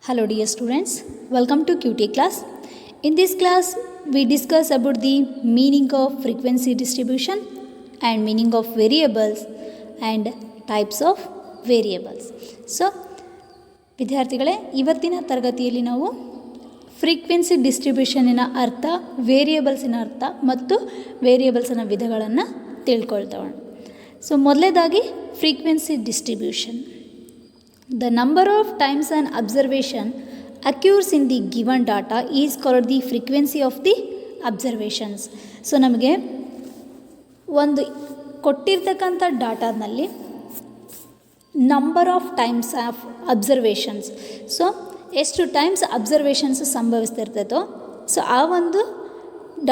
Hello dear students, welcome to QT class. In this class, we discuss about the meaning of frequency distribution and meaning of variables and types of variables. So, ವಿದ್ಯಾರ್ಥಿಗಳೇ ಇವತ್ತಿನ ತರಗತಿಯಲ್ಲಿ ನಾವು frequency ಡಿಸ್ಟ್ರಿಬ್ಯೂಷನಿನ ಅರ್ಥ, ವೇರಿಯೇಬಲ್ಸಿನ ಅರ್ಥ ಮತ್ತು ವೇರಿಯೇಬಲ್ಸಿನ ವಿಧಗಳನ್ನು ತಿಳ್ಕೊಳ್ತೋಣ. So ಮೊದಲನೇದಾಗಿ frequency distribution. The number of times an observation occurs in the given data is called the frequency of the observations. So ನಮಗೆ ಒಂದು ಕೊಟ್ಟಿರ್ತಕ್ಕಂಥ ಡಾಟಾದಲ್ಲಿ number of times of observations, so ಎಷ್ಟು ಟೈಮ್ಸ್ ಅಬ್ಸರ್ವೇಷನ್ಸ್ ಸಂಭವಿಸ್ತಿರ್ತೈತೋ, ಸೊ ಆ ಒಂದು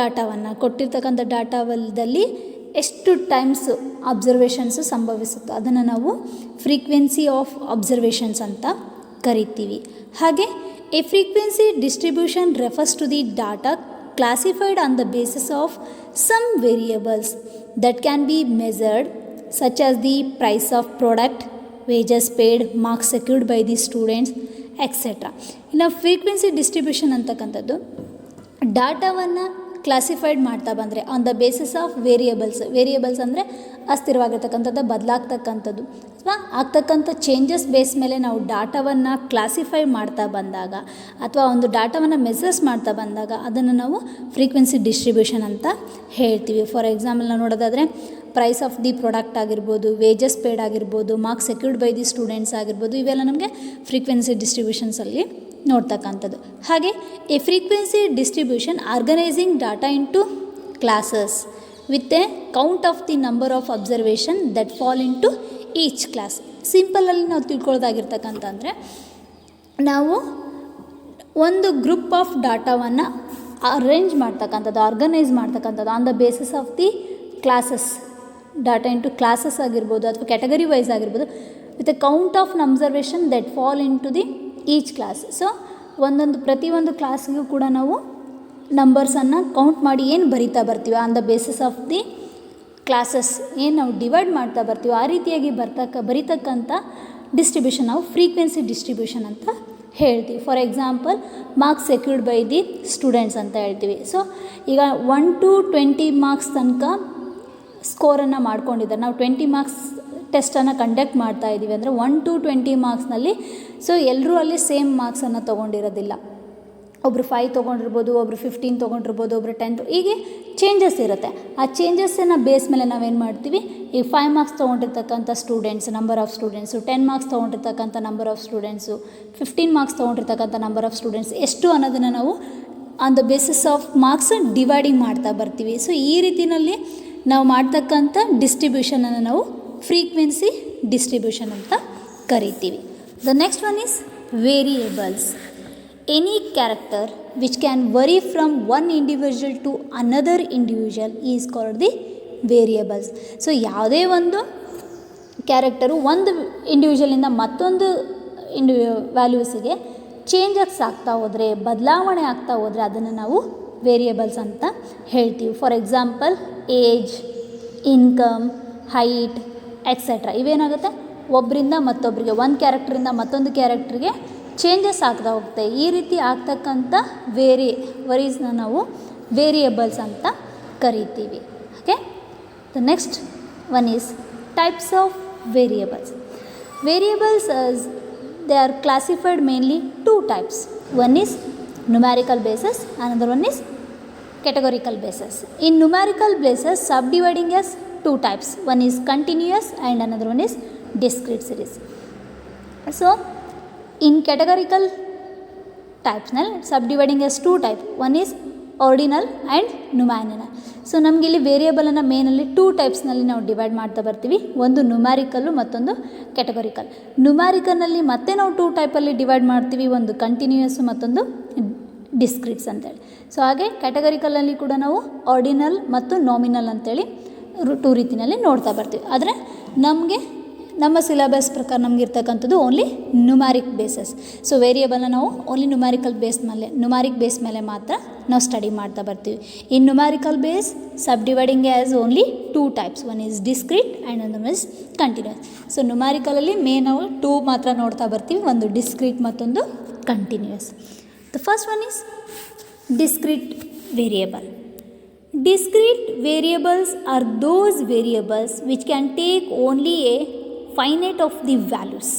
ಡಾಟಾವನ್ನು ಕೊಟ್ಟಿರ್ತಕ್ಕಂಥ ಡಾಟಾದಲ್ಲಿ ಎಷ್ಟು ಟೈಮ್ಸ್ ಅಬ್ಸರ್ವೇಷನ್ಸು ಸಂಭವಿಸುತ್ತೋ ಅದನ್ನು ನಾವು ಫ್ರೀಕ್ವೆನ್ಸಿ ಆಫ್ ಅಬ್ಸರ್ವೇಷನ್ಸ್ ಅಂತ ಕರಿತೀವಿ. ಹಾಗೆ a frequency distribution refers to the data classified on the basis of some variables that can be measured such as the price of product, wages paid, marks secured by the students etcetera. ಇನ್ನು frequency distribution ಅಂತಕ್ಕಂಥದ್ದು ಡಾಟಾವನ್ನು classified ಮಾಡ್ತಾ ಬಂದರೆ on the basis of variables ಅಂದರೆ ಅಸ್ಥಿರವಾಗಿರ್ತಕ್ಕಂಥದ್ದು, ಬದಲಾಗ್ತಕ್ಕಂಥದ್ದು ಅಥವಾ ಆಗ್ತಕ್ಕಂಥ changes base ಮೇಲೆ ನಾವು ಡಾಟಾವನ್ನು ಕ್ಲಾಸಿಫೈ ಮಾಡ್ತಾ ಬಂದಾಗ ಅಥವಾ ಒಂದು ಡಾಟಾವನ್ನು ಮೆಸರ್ಸ್ ಮಾಡ್ತಾ ಬಂದಾಗ ಅದನ್ನು ನಾವು ಫ್ರೀಕ್ವೆನ್ಸಿ ಡಿಸ್ಟ್ರಿಬ್ಯೂಷನ್ ಅಂತ ಹೇಳ್ತೀವಿ. ಫಾರ್ ಎಕ್ಸಾಂಪಲ್ ನಾವು ನೋಡೋದಾದರೆ ಪ್ರೈಸ್ ಆಫ್ ದಿ ಪ್ರಾಡಕ್ಟ್ ಆಗಿರ್ಬೋದು, ವೇಜಸ್ ಪೇಯ್ಡ್ ಆಗಿರ್ಬೋದು, marks secured by the students ಆಗಿರ್ಬೋದು, ಇವೆಲ್ಲ ನಮಗೆ ಫ್ರೀಕ್ವೆನ್ಸಿ ಡಿಸ್ಟ್ರಿಬ್ಯೂಷನ್ಸಲ್ಲಿ ನೋಡ್ತಕ್ಕಂಥದ್ದು. ಹಾಗೆ a frequency distribution organising data into classes with a count of the number of observation that fall into each class. ಸಿಂಪಲಲ್ಲಿ ನಾವು ತಿಳ್ಕೊಳ್ಳೋದಾಗಿರ್ತಕ್ಕಂತಂದರೆ ನಾವು ಒಂದು ಗ್ರೂಪ್ ಆಫ್ ಡಾಟಾವನ್ನು ಅರೇಂಜ್ ಮಾಡ್ತಕ್ಕಂಥದ್ದು, ಆರ್ಗನೈಸ್ ಮಾಡ್ತಕ್ಕಂಥದ್ದು on the basis of the classes, data into classes ಆಗಿರ್ಬೋದು ಅಥವಾ ಕ್ಯಾಟಗರಿ ವೈಸ್ ಆಗಿರ್ಬೋದು, with a count of observation that fall into the each class. So ಪ್ರತಿಯೊಂದು ಕ್ಲಾಸ್ಗೂ ಕೂಡ ನಾವು ನಂಬರ್ಸನ್ನು ಕೌಂಟ್ ಮಾಡಿ ಏನು ಬರಿತಾ ಬರ್ತೀವಿ on the basis of the classes ಏನು ನಾವು ಡಿವೈಡ್ ಮಾಡ್ತಾ ಬರ್ತೀವಿ ಆ ರೀತಿಯಾಗಿ ಬರೀತಕ್ಕಂಥ ಡಿಸ್ಟ್ರಿಬ್ಯೂಷನ್ ನಾವು ಫ್ರೀಕ್ವೆನ್ಸಿ ಡಿಸ್ಟ್ರಿಬ್ಯೂಷನ್ ಅಂತ ಹೇಳ್ತೀವಿ. For example marks secured by the students ಅಂತ ಹೇಳ್ತೀವಿ. ಸೊ ಈಗ 1 to 20 ಮಾರ್ಕ್ಸ್ ತನಕ ಸ್ಕೋರನ್ನು ಮಾಡ್ಕೊಂಡಿದ್ದಾರೆ. ನಾವು 20 ಮಾರ್ಕ್ಸ್ ಟೆಸ್ಟನ್ನು ಕಂಡಕ್ಟ್ ಮಾಡ್ತಾ ಇದ್ದೀವಿ ಅಂದರೆ 1 to 20 ಮಾರ್ಕ್ಸ್ನಲ್ಲಿ ಸೊ ಎಲ್ಲರೂ ಅಲ್ಲಿ ಸೇಮ್ ಮಾರ್ಕ್ಸನ್ನು ತೊಗೊಂಡಿರೋದಿಲ್ಲ. ಒಬ್ಬರು 5 ತೊಗೊಂಡಿರ್ಬೋದು, ಒಬ್ಬರು 15 ತೊಗೊಂಡಿರ್ಬೋದು, ಒಬ್ಬರು 10, ಹೀಗೆ ಚೇಂಜಸ್ ಇರುತ್ತೆ. ಆ ಚೇಂಜಸ್ಸನ್ನು ಬೇಸ್ ಮೇಲೆ ನಾವೇನು ಮಾಡ್ತೀವಿ, ಈಗ 5 ಮಾರ್ಕ್ಸ್ ತೊಗೊಂಡಿರ್ತಕ್ಕಂಥ students number of students, 10 marks ತೊಗೊಂಡಿರ್ತಕ್ಕಂಥ ನಂಬರ್ ಆಫ್ ಸ್ಟೂಡೆಂಟ್ಸು, 15 ಮಾರ್ಕ್ಸ್ ತೊಗೊಂಡಿರ್ತಕ್ಕಂಥ ನಂಬರ್ ಆಫ್ ಸ್ಟೂಡೆಂಟ್ಸ್ ಎಷ್ಟು ಅನ್ನೋದನ್ನು ನಾವು on the basis of marks dividing ಮಾಡ್ತಾ ಬರ್ತೀವಿ. ಸೊ ಈ ರೀತಿಯಲ್ಲಿ ನಾವು ಮಾಡ್ತಕ್ಕಂಥ ಡಿಸ್ಟ್ರಿಬ್ಯೂಷನನ್ನು ನಾವು ಫ್ರೀಕ್ವೆನ್ಸಿ ಡಿಸ್ಟ್ರಿಬ್ಯೂಷನ್ ಅಂತ ಕರಿತೀವಿ. The next one is variables. Any character which can vary from one individual to another individual is called the variables. So ಯಾವುದೇ ಒಂದು ಕ್ಯಾರೆಕ್ಟರು ಒಂದು ಇಂಡಿವಿಜುವಲಿಂದ ಮತ್ತೊಂದು ವ್ಯಾಲ್ಯೂಸಿಗೆ ಚೇಂಜಸ್ ಆಗ್ತಾ ಹೋದರೆ, ಬದಲಾವಣೆ ಆಗ್ತಾ ಹೋದರೆ ಅದನ್ನು ನಾವು ವೇರಿಯೇಬಲ್ಸ್ ಅಂತ ಹೇಳ್ತೀವಿ. For example age, income, height etcetera ಇವೇನಾಗುತ್ತೆ ಒಬ್ಬರಿಂದ ಮತ್ತೊಬ್ಬರಿಗೆ, ಒಂದು ಕ್ಯಾರೆಕ್ಟ್ರಿಂದ ಮತ್ತೊಂದು ಕ್ಯಾರೆಕ್ಟ್ರಿಗೆ ಚೇಂಜಸ್ ಆಗ್ತಾ ಹೋಗುತ್ತೆ. ಈ ರೀತಿ ಆಗ್ತಕ್ಕಂಥ ವರೀಸ್ನ ನಾವು ವೇರಿಯೇಬಲ್ಸ್ ಅಂತ ಕರಿತೀವಿ. Okay, the next one is types of variables. Variables they are classified mainly 2 types. One is numerical basis, another one is categorical basis. In numerical basis, subdividing as 2 types. One is continuous and another one is discrete series. So in categorical types ನಲ್ಲಿ subdividing as 2 types. One is ordinal and numerical. So ನಮಗೆ ಇಲ್ಲಿ ವೇರಿಯೇಬಲನ್ನು ಮೇನಲ್ಲಿ 2 ಟೈಪ್ಸ್ನಲ್ಲಿ ನಾವು divide ಮಾಡ್ತಾ ಬರ್ತೀವಿ. ಒಂದು ನ್ಯೂಮ್ಯಾರಿಕಲ್ಲು, ಮತ್ತೊಂದು ಕ್ಯಾಟಗರಿಕಲ್. ನ್ಯೂಮ್ಯಾರಿಕಲ್ನಲ್ಲಿ ಮತ್ತೆ ನಾವು 2 ಟೈಪಲ್ಲಿ ಡಿವೈಡ್ ಮಾಡ್ತೀವಿ, ಒಂದು ಕಂಟಿನ್ಯೂಯಸ್ಸು ಮತ್ತೊಂದು ಡಿಸ್ಕ್ರೀಟ್ಸ್ ಅಂತೇಳಿ. ಸೊ ಹಾಗೆ ಕ್ಯಾಟಗರಿಕಲಲ್ಲಿ ಕೂಡ ನಾವು ಆರ್ಡಿನಲ್ ಮತ್ತು ನಾಮಿನಲ್ ಅಂತೇಳಿ 2 ರೀತಿಯಲ್ಲಿ ನೋಡ್ತಾ ಬರ್ತೀವಿ. ಆದರೆ ನಮ್ಮ ಸಿಲೆಬಸ್ ಪ್ರಕಾರ ನಮ್ಗೆ ಇರ್ತಕ್ಕಂಥದ್ದು ಓನ್ಲಿ ನ್ಯೂಮ್ಯಾರಿಕ್ ಬೇಸಸ್. ಸೊ ವೇರಿಯೇಬಲ್ನ ನಾವು ಓನ್ಲಿ ನ್ಯೂಮ್ಯಾರಿಕ್ ಬೇಸ್ ಮೇಲೆ ಮಾತ್ರ ನಾವು ಸ್ಟಡಿ ಮಾಡ್ತಾ ಬರ್ತೀವಿ. In numerical base subdividing as only 2 types. One is discrete and one is continuous. So ನ್ಯೂಮ್ಯಾರಿಕಲಲ್ಲಿ ನಾವು 2 ಮಾತ್ರ ನೋಡ್ತಾ ಬರ್ತೀವಿ, ಒಂದು ಡಿಸ್ಕ್ರೀಟ್ ಮತ್ತೊಂದು continuous. The first one is discrete variable. Discrete variables are those variables which can take only a finite of the values.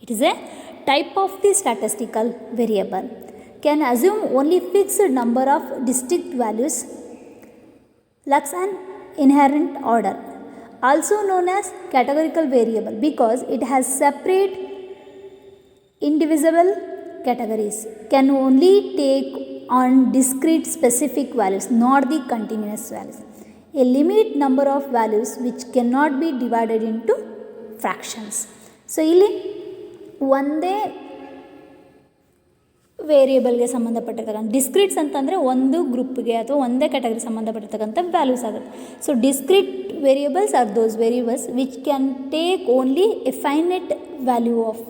It is a type of the statistical variable. Can assume only fixed number of distinct values, lacks an inherent order. Also known as categorical variable because it has separate indivisible categories. Can only take on discrete specific values, not the continuous values. A limit number of values which cannot be divided into fractions. So ಇಲ್ಲಿ ಒಂದೇ ವೇರಿಯೇಬಲ್ಗೆ ಸಂಬಂಧಪಟ್ಟಿರ್ತಕ್ಕಂಥ ಡಿಸ್ಕ್ರೀಟ್ಸ್ ಅಂತಂದರೆ ಒಂದು ಗ್ರೂಪ್ಗೆ ಅಥವಾ ಒಂದೇ category ಸಂಬಂಧಪಟ್ಟಿರ್ತಕ್ಕಂಥ values ಆಗುತ್ತೆ. So discrete variables are those variables which can take only A finite value of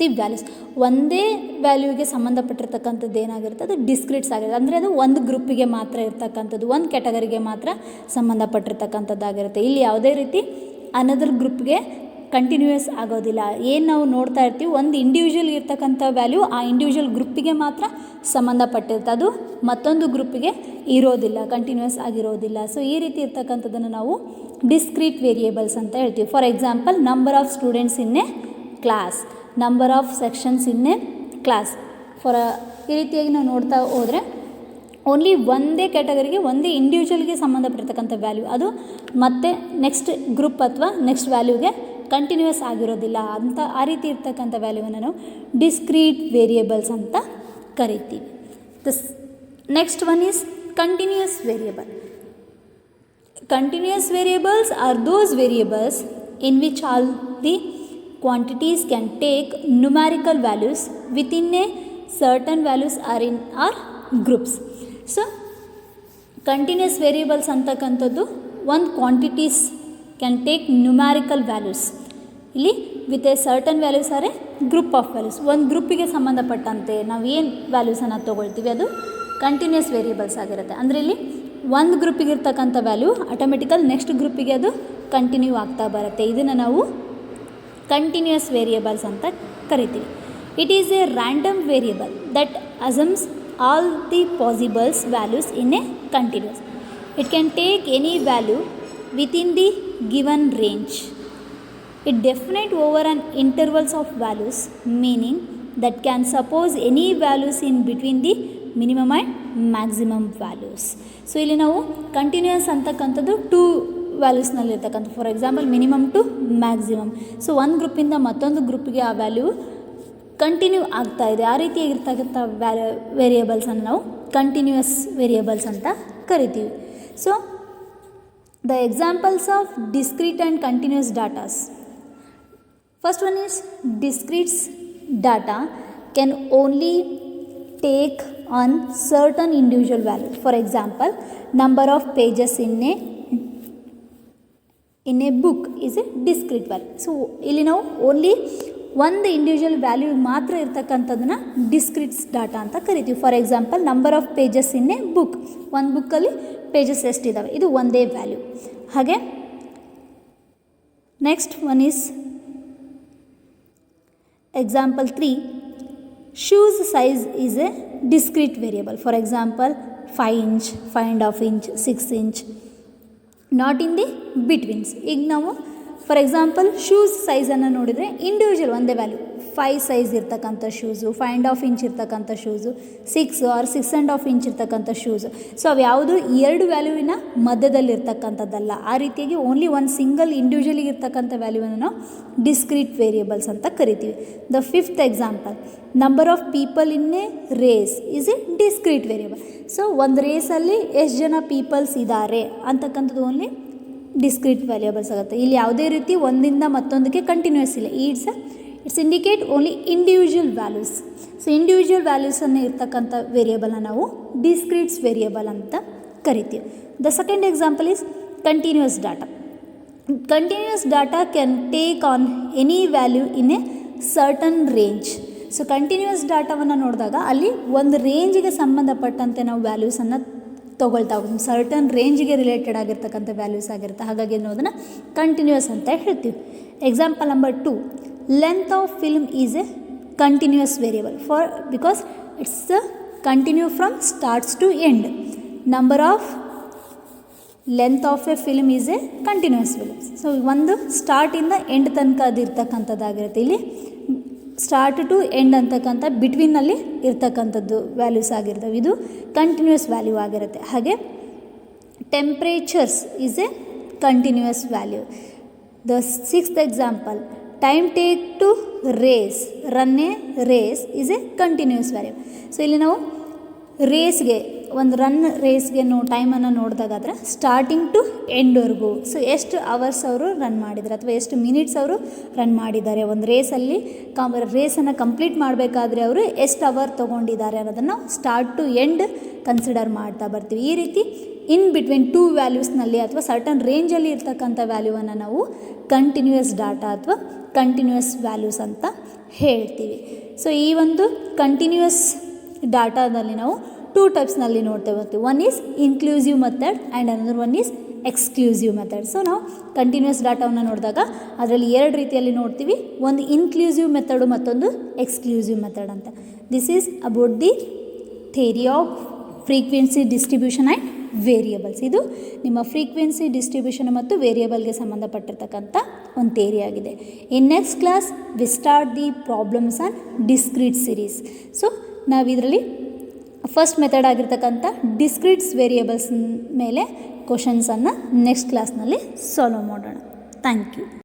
the values. ಒಂದೇ ವ್ಯಾಲ್ಯೂಗೆ ಸಂಬಂಧಪಟ್ಟಿರ್ತಕ್ಕಂಥದ್ದು ಏನಾಗಿರುತ್ತೆ ಅದು ಡಿಸ್ಕ್ರೀಟ್ಸ್ ಆಗಿರುತ್ತೆ. ಅಂದರೆ ಅದು ಒಂದು ಗ್ರೂಪಿಗೆ ಮಾತ್ರ ಇರ್ತಕ್ಕಂಥದ್ದು, ಒಂದು ಕ್ಯಾಟಗರಿಗೆ ಮಾತ್ರ ಸಂಬಂಧಪಟ್ಟಿರ್ತಕ್ಕಂಥದ್ದಾಗಿರುತ್ತೆ. ಇಲ್ಲಿ ಯಾವುದೇ ರೀತಿ ಅನದರ್ ಗ್ರೂಪ್ಗೆ ಕಂಟಿನ್ಯೂಯಸ್ ಆಗೋದಿಲ್ಲ. ಏನು ನಾವು ನೋಡ್ತಾ ಇರ್ತೀವಿ, ಒಂದು ಇಂಡಿವಿಜುವಲ್ ಇರ್ತಕ್ಕಂಥ ವ್ಯಾಲ್ಯೂ ಆ ಇಂಡಿವಿಜುವಲ್ ಗ್ರೂಪಿಗೆ ಮಾತ್ರ ಸಂಬಂಧಪಟ್ಟಿರುತ್ತೆ, ಅದು ಮತ್ತೊಂದು ಗ್ರೂಪಿಗೆ ಇರೋದಿಲ್ಲ, ಕಂಟಿನ್ಯೂಯಸ್ ಆಗಿರೋದಿಲ್ಲ. ಸೊ ಈ ರೀತಿ ಇರ್ತಕ್ಕಂಥದ್ದನ್ನು ನಾವು ಡಿಸ್ಕ್ರೀಟ್ ವೇರಿಯೇಬಲ್ಸ್ ಅಂತ ಹೇಳ್ತೀವಿ. For example, number of students in a class, number of sections in a class. ಈ ರೀತಿಯಾಗಿ ನಾವು ನೋಡ್ತಾ ಹೋದರೆ ಓನ್ಲಿ ಒಂದೇ ಕ್ಯಾಟಗರಿಗೆ ಒಂದೇ ಇಂಡಿವಿಜುವಲ್ಗೆ ಸಂಬಂಧಪಟ್ಟಿರ್ತಕ್ಕಂಥ ವ್ಯಾಲ್ಯೂ ಅದು ಮತ್ತೆ ನೆಕ್ಸ್ಟ್ ಗ್ರೂಪ್ ಅಥವಾ ನೆಕ್ಸ್ಟ್ ವ್ಯಾಲ್ಯೂಗೆ ಕಂಟಿನ್ಯೂಯಸ್ ಆಗಿರೋದಿಲ್ಲ. ಅಂತ ಆ ರೀತಿ ಇರ್ತಕ್ಕಂಥ ವ್ಯಾಲ್ಯೂವನ್ನು ನಾವು ಡಿಸ್ಕ್ರೀಟ್ ವೇರಿಯೇಬಲ್ಸ್ ಅಂತ ಕರಿತೀವಿ. Next one is continuous variable. Continuous variables are those variables in which all the quantities can take numerical values within a certain values are in our groups. So continuous variables ಅಂತಕ್ಕಂಥದ್ದು ಒಂದು quantities can take numerical values. ಇಲ್ಲಿ with a certain values or a group of values. ಒಂದು ಗ್ರೂಪಿಗೆ ಸಂಬಂಧಪಟ್ಟಂತೆ ನಾವು ಏನು ವ್ಯಾಲ್ಯೂಸನ್ನು ತೊಗೊಳ್ತೀವಿ ಅದು ಕಂಟಿನ್ಯೂಸ್ ವೇರಿಯೇಬಲ್ಸ್ ಆಗಿರುತ್ತೆ. ಅಂದರೆ ಇಲ್ಲಿ ಒಂದು ಗ್ರೂಪಿಗೆ ಇರ್ತಕ್ಕಂಥ ವ್ಯಾಲ್ಯೂ ಆಟೋಮೆಟಿಕಲ್ ನೆಕ್ಸ್ಟ್ ಗ್ರೂಪಿಗೆ ಅದು ಕಂಟಿನ್ಯೂ ಆಗ್ತಾ ಬರುತ್ತೆ. ಇದನ್ನು ನಾವು ಕಂಟಿನ್ಯೂಯಸ್ ವೇರಿಯೇಬಲ್ಸ್ ಅಂತ ಕರಿತೀವಿ. It is a random variable that assumes all the possibles values in a continuous. It can take any value within the given range. It definite over on intervals of values, meaning that can suppose any values in between the minimum and maximum values. So ಇಲ್ಲಿ ನಾವು continuous ಅಂತಕ್ಕಂಥದ್ದು two ವ್ಯಾಲ್ಯೂಸ್ನಲ್ಲಿ ಇರ್ತಕ್ಕಂಥ, for example minimum to maximum. So ಒಂದು ಗ್ರೂಪಿಂದ ಮತ್ತೊಂದು ಗ್ರೂಪಿಗೆ ಆ value continue ಆಗ್ತಾ ಇದೆ. ಆ ರೀತಿಯಾಗಿರ್ತಕ್ಕಂಥ ವೇರಿಯೇಬಲ್ಸನ್ನು ನಾವು ಕಂಟಿನ್ಯೂಯಸ್ ವೇರಿಯೇಬಲ್ಸ್ ಅಂತ ಕರಿತೀವಿ. So the examples of discrete and continuous datas. First one is discretes data can only take on certain individual value. For example, number of pages in a book is a discrete value. So ಇಲ್ಲಿ ನಾವು only ಒಂದು individual value ಮಾತ್ರ ಇರ್ತಕ್ಕಂಥದ್ದನ್ನು ಡಿಸ್ಕ್ರೀಟ್ಸ್ data ಅಂತ ಕರಿತೀವಿ. For example, number of pages in a book, ಒಂದು ಬುಕ್ಕಲ್ಲಿ pages ಎಷ್ಟಿದ್ದಾವೆ ಇದು ಒಂದೇ ವ್ಯಾಲ್ಯೂ. ಹಾಗೆ next one is example 3, shoes size is a discrete variable. For example 5 inch, 5.5 inch, 6 inch, not in the ಬಿಟ್ವೀನ್ಸ್. ಈಗ ನಾವು ಫಾರ್ ಎಕ್ಸಾಂಪಲ್ ಶೂಸ್ ಸೈಜನ್ನು ನೋಡಿದರೆ individual ಒಂದೇ value 5 size ಇರ್ತಕ್ಕಂಥ ಶೂಸು, 5.5 inch ಇರ್ತಕ್ಕಂಥ ಶೂಸು, 6 or 6.5 inch ಇರ್ತಕ್ಕಂಥ ಶೂಸು. ಸೊ ಅವು ಯಾವುದು ಎರಡು ವ್ಯಾಲ್ಯೂವಿನ ಮಧ್ಯದಲ್ಲಿ ಇರ್ತಕ್ಕಂಥದ್ದಲ್ಲ. ಆ ರೀತಿಯಾಗಿ ಓನ್ಲಿ ಒಂದು ಸಿಂಗಲ್ ಇಂಡಿವಿಜುವಲಿಗೆ ಇರ್ತಕ್ಕಂಥ ವ್ಯಾಲ್ಯೂವನ್ನು ನಾವು ಡಿಸ್ಕ್ರೀಟ್ ವೇರಿಯೇಬಲ್ಸ್ ಅಂತ ಕರಿತೀವಿ. The fifth example, number of people in a race is a discrete variable. So ಒಂದು ರೇಸಲ್ಲಿ ಎಷ್ಟು ಜನ ಪೀಪಲ್ಸ್ ಇದ್ದಾರೆ ಅಂತಕ್ಕಂಥದ್ದು ಓನ್ಲಿ ಡಿಸ್ಕ್ರೀಟ್ ವ್ಯಾರಿಯೇಬಲ್ಸ್ ಆಗುತ್ತೆ. ಇಲ್ಲಿ ಯಾವುದೇ ರೀತಿ ಒಂದಿಂದ ಮತ್ತೊಂದಕ್ಕೆ ಕಂಟಿನ್ಯೂಸ್ ಇಲ್ಲ. It's indicate only individual values. So individual ವ್ಯಾಲ್ಯೂಸನ್ನು ಇರ್ತಕ್ಕಂಥ ವೇರಿಯೇಬಲ್ನ ನಾವು ಡಿಸ್ಕ್ರೀಟ್ಸ್ ವೇರಿಯೇಬಲ್ ಅಂತ ಕರಿತೀವಿ. The second example is continuous data. Continuous data can take on any value in a certain range. So continuous ಡಾಟಾವನ್ನು ನೋಡಿದಾಗ ಅಲ್ಲಿ ಒಂದು ರೇಂಜಿಗೆ ಸಂಬಂಧಪಟ್ಟಂತೆ ನಾವು ವ್ಯಾಲ್ಯೂಸನ್ನು ತೊಗೊಳ್ತಾ ಹೋಗ್ತೀವಿ. ಸರ್ಟನ್ ರೇಂಜಿಗೆ ರಿಲೇಟೆಡ್ ಆಗಿರ್ತಕ್ಕಂಥ ವ್ಯಾಲ್ಯೂಸ್ ಆಗಿರುತ್ತೆ. ಹಾಗಾಗಿ ಅನ್ನೋದನ್ನು ಕಂಟಿನ್ಯೂಸ್ ಅಂತ ಹೇಳ್ತೀವಿ. Example number 2, length of film is A continuous variable for because it's the continue from starts to end. Number of length of a film is a continuous film. So ಒಂದು ಸ್ಟಾರ್ಟಿಂದ end ತನಕ ಅದು ಇರ್ತಕ್ಕಂಥದ್ದಾಗಿರುತ್ತೆ. ಇಲ್ಲಿ start to end ಅಂತಕ್ಕಂಥ ಬಿಟ್ವೀನಲ್ಲಿ ಇರ್ತಕ್ಕಂಥದ್ದು values ಆಗಿರ್ತವೆ. ಇದು continuous value ಆಗಿರುತ್ತೆ. ಹಾಗೆ temperatures is a continuous value. The sixth example, time take to race, run a race is a continuous value. So ಇಲ್ಲಿ ನಾವು ರೇಸ್ಗೆ ಒಂದು ರನ್ ರೇಸ್ಗೆ ಟೈಮನ್ನು ನೋಡಿದಾಗಾದ್ರೆ ಸ್ಟಾರ್ಟಿಂಗ್ ಟು ಎಂಡ್ವರೆಗೂ, ಸೊ ಎಷ್ಟು ಅವರ್ಸ್ ಅವರು ರನ್ ಮಾಡಿದ್ದಾರೆ ಅಥವಾ ಎಷ್ಟು ಮಿನಿಟ್ಸ್ ಅವರು ರನ್ ಮಾಡಿದ್ದಾರೆ, ಒಂದು ರೇಸಲ್ಲಿ ರೇಸನ್ನು ಕಂಪ್ಲೀಟ್ ಮಾಡಬೇಕಾದ್ರೆ ಅವರು ಎಷ್ಟು ಅವರ್ ತೊಗೊಂಡಿದ್ದಾರೆ ಅನ್ನೋದನ್ನು ಸ್ಟಾರ್ಟ್ ಟು ಎಂಡ್ ಕನ್ಸಿಡರ್ ಮಾಡ್ತಾ ಬರ್ತೀವಿ. ಈ ರೀತಿ ಇನ್ ಬಿಟ್ವೀನ್ ಟೂ ವ್ಯಾಲ್ಯೂಸ್ನಲ್ಲಿ ಅಥವಾ ಸರ್ಟನ್ ರೇಂಜಲ್ಲಿ ಇರ್ತಕ್ಕಂಥ ವ್ಯಾಲ್ಯೂವನ್ನು ನಾವು ಕಂಟಿನ್ಯೂಯಸ್ ಡಾಟಾ ಅಥವಾ ಕಂಟಿನ್ಯೂಯಸ್ ವ್ಯಾಲ್ಯೂಸ್ ಅಂತ ಹೇಳ್ತೀವಿ. ಸೊ ಈ ಒಂದು ಕಂಟಿನ್ಯೂಯಸ್ ಡಾಟಾದಲ್ಲಿ ನಾವು ಟೂ ಟೈಪ್ಸ್ನಲ್ಲಿ ನೋಡ್ತೇವೆ. One is inclusive method and another one is exclusive method. So ನಾವು ಕಂಟಿನ್ಯೂಸ್ ಡಾಟಾವನ್ನು ನೋಡಿದಾಗ ಅದರಲ್ಲಿ ಎರಡು ರೀತಿಯಲ್ಲಿ ನೋಡ್ತೀವಿ. ಒಂದು ಇನ್ಕ್ಲೂಸಿವ್ ಮೆಥಡು, ಮತ್ತೊಂದು ಎಕ್ಸ್ಕ್ಲೂಸಿವ್ ಮೆಥಡ್ ಅಂತ. This is about the theory off frequency distribution and variables. ಇದು ನಿಮ್ಮ ಫ್ರೀಕ್ವೆನ್ಸಿ ಡಿಸ್ಟ್ರಿಬ್ಯೂಷನ್ ಮತ್ತು ವೇರಿಯಬಲ್ಗೆ ಸಂಬಂಧಪಟ್ಟಿರ್ತಕ್ಕಂಥ ಒಂದು ಥಿಯರಿ ಆಗಿದೆ. In next class we start the problems on discrete series. So ನಾವು ಇದರಲ್ಲಿ ಫಸ್ಟ್ ಮೆಥಡ್ ಆಗಿರ್ತಕ್ಕಂಥ ಡಿಸ್ಕ್ರೀಟ್ಸ್ ವೇರಿಯಬಲ್ಸ್ ಮೇಲೆ ಕ್ವಶನ್ಸನ್ನು ನೆಕ್ಸ್ಟ್ ಕ್ಲಾಸ್ನಲ್ಲಿ ಸಾಲ್ವ್ ಮಾಡೋಣ. Thank you.